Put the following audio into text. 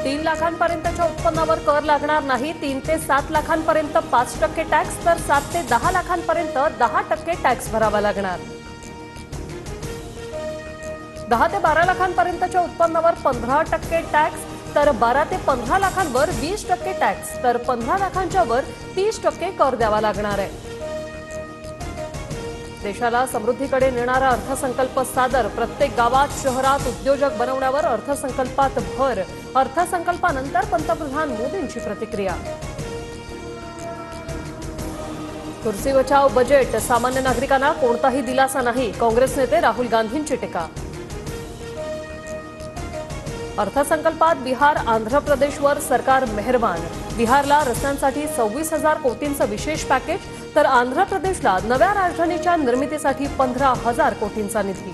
3 लाखांपर्यंतच्या उत्पन्नावर कर लागणार नाही। 3 ते 7 लाखांपर्यंत 5% टॅक्स, तर 7 ते 10 लाखांपर्यंत 10% टॅक्स भरावा लागणार। 10 ते 12 लाखांपर्यंतच्या उत्पन्नावर 15% टॅक्स, तर 12 ते 15 लाखांवर 20% टॅक्स, तर 15 लाखांच्या वर 30% कर द्यावा लागणार आहे। देशाला समृद्धीकडे नेणारा अर्थसंकल्प सादर, प्रत्येक गावात शहरात उद्योजक बनवण्यावर अर्थसंकल्पात भर। अर्थसंकल्पानंतर पंतप्रधान मोदींची प्रतिक्रिया। कुर्सी बचाव बजेट, सामान्य नागरिकांना कोणताही दिलासा नाही, काँग्रेस नेते राहुल गांधींची टीका। अर्थसंकल्पात बिहार आंध्र प्रदेशवर सरकार मेहरबान, बिहारला रस्त्यांसाठी 26,000 कोटींचं विशेष पॅकेज, तर आंध्र प्रदेशला नव्या राजधानीच्या निर्मितीसाठी 15,000 कोटींचा निधी।